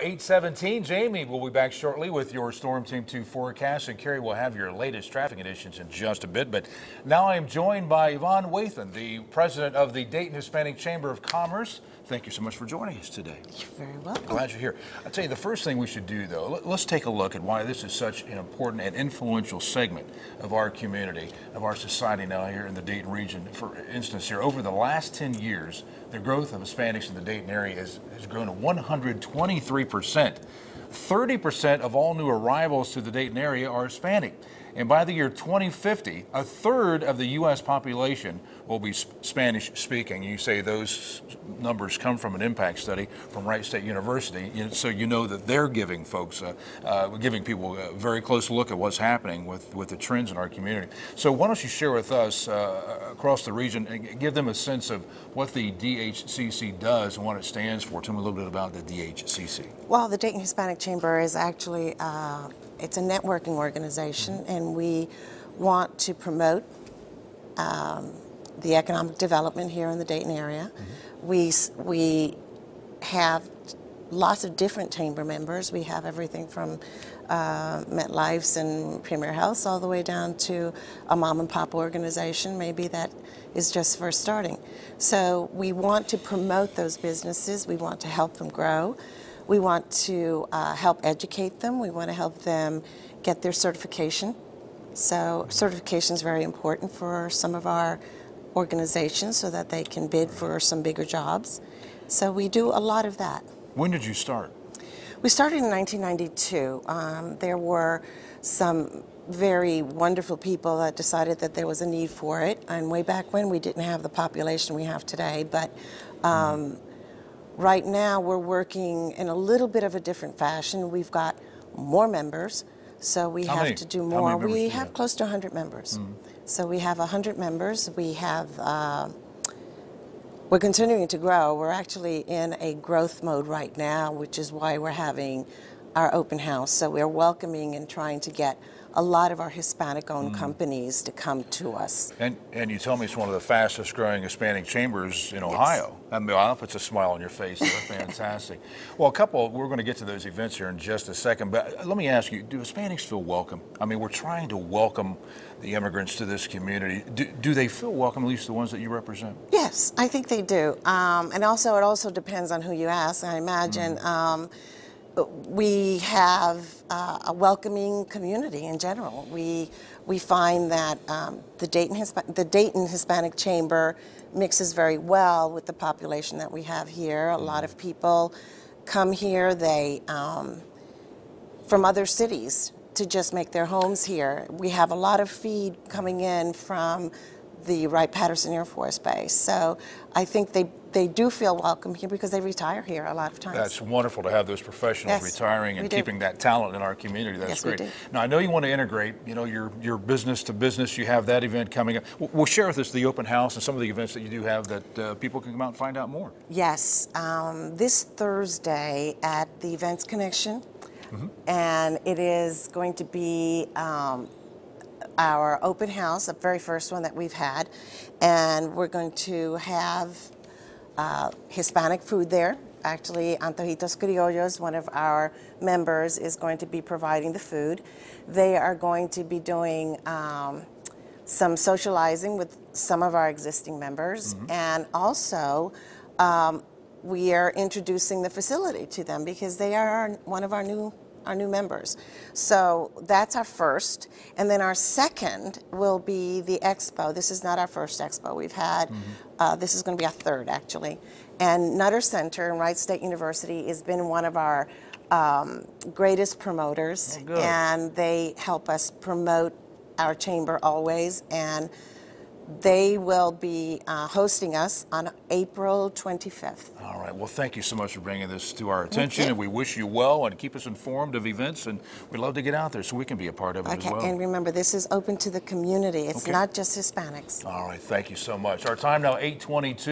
8:17. Jamie will be back shortly with your Storm Team 2 forecast, and Carrie will have your latest traffic conditions in just a bit. But now I am joined by Yvonne Wathan, the president of the Dayton Hispanic Chamber of Commerce. Thank you so much for joining us today. You're very welcome. Glad you're here. I'll tell you, the first thing we should do, though, let's take a look at why this is such an important and influential segment of our community, of our society now here in the Dayton region. For instance, here, over the last 10 years, the growth of Hispanics in the Dayton area has grown to 123%. 30% of all new arrivals to the Dayton area are Hispanic. And by the year 2050, a third of the U.S. population will be Spanish speaking. You say those numbers come from an impact study from Wright State University, so you know that they're giving folks, giving people a very close look at what's happening with the trends in our community. So why don't you share with us across the region and give them a sense of what the DHCC does and what it stands for. Tell me a little bit about the DHCC. Well, the Dayton Hispanic Chamber is actually it's a networking organization, and we want to promote the economic development here in the Dayton area. We have lots of different chamber members. We have everything from MetLife's and Premier Health's all the way down to a mom and pop organization, maybe that is just first starting. So we want to promote those businesses. We want to help them grow. We want to help educate them. We want to help them get their certification. So certification is very important for some of our organizations so that they can bid for some bigger jobs. So we do a lot of that. When did you start? We started in 1992. There were some very wonderful people that decided that there was a need for it. And way back when, we didn't have the population we have today. But right now, we're working in a little bit of a different fashion. We've got more members, so we have to do more. We have close to 100 members. So we have 100 members. We have, we're continuing to grow. We're actually in a growth mode right now, which is why we're having our open house. So we're welcoming and trying to get a lot of our Hispanic-owned companies to come to us. And you tell me it's one of the fastest growing Hispanic chambers in Ohio. I mean, that puts a smile on your face. They're fantastic. Well, we're going to get to those events here in just a second, but let me ask you, do Hispanics feel welcome? I mean, we're trying to welcome the immigrants to this community. Do they feel welcome, at least the ones that you represent? Yes, I think they do. And also, it also depends on who you ask. I imagine we have a welcoming community in general. We find that the Dayton Hispanic Chamber mixes very well with the population that we have here. A lot of people come here, they from other cities to just make their homes here. We have a lot of feed coming in from the Wright-Patterson Air Force Base. So I think they do feel welcome here because they retire here a lot of times. That's wonderful to have those professionals retiring and keeping that talent in our community. That's great. We do. Now, I know you want to integrate, your business to business. You have that event coming up. We'll share with us the open house and some of the events that you do have that people can come out and find out more. Yes. This Thursday at the Events Connection, and it is going to be our open house, the very first one that we've had, and we're going to have Hispanic food there. Actually, Antojitos Criollos, one of our members, is going to be providing the food. They are going to be doing some socializing with some of our existing members, and also we are introducing the facility to them because they are one of our new members. So that's our first. And then our second will be the expo. This is not our first expo we've had. This is going to be our third, actually. And Nutter Center and Wright State University has been one of our greatest promoters. And they help us promote our chamber always. And they will be hosting us on April 25th. All right. Well, thank you so much for bringing this to our attention, and we wish you well and keep us informed of events, and we'd love to get out there so we can be a part of it as well. And remember, this is open to the community. It's not just Hispanics. All right. Thank you so much. Our time now, 8:22.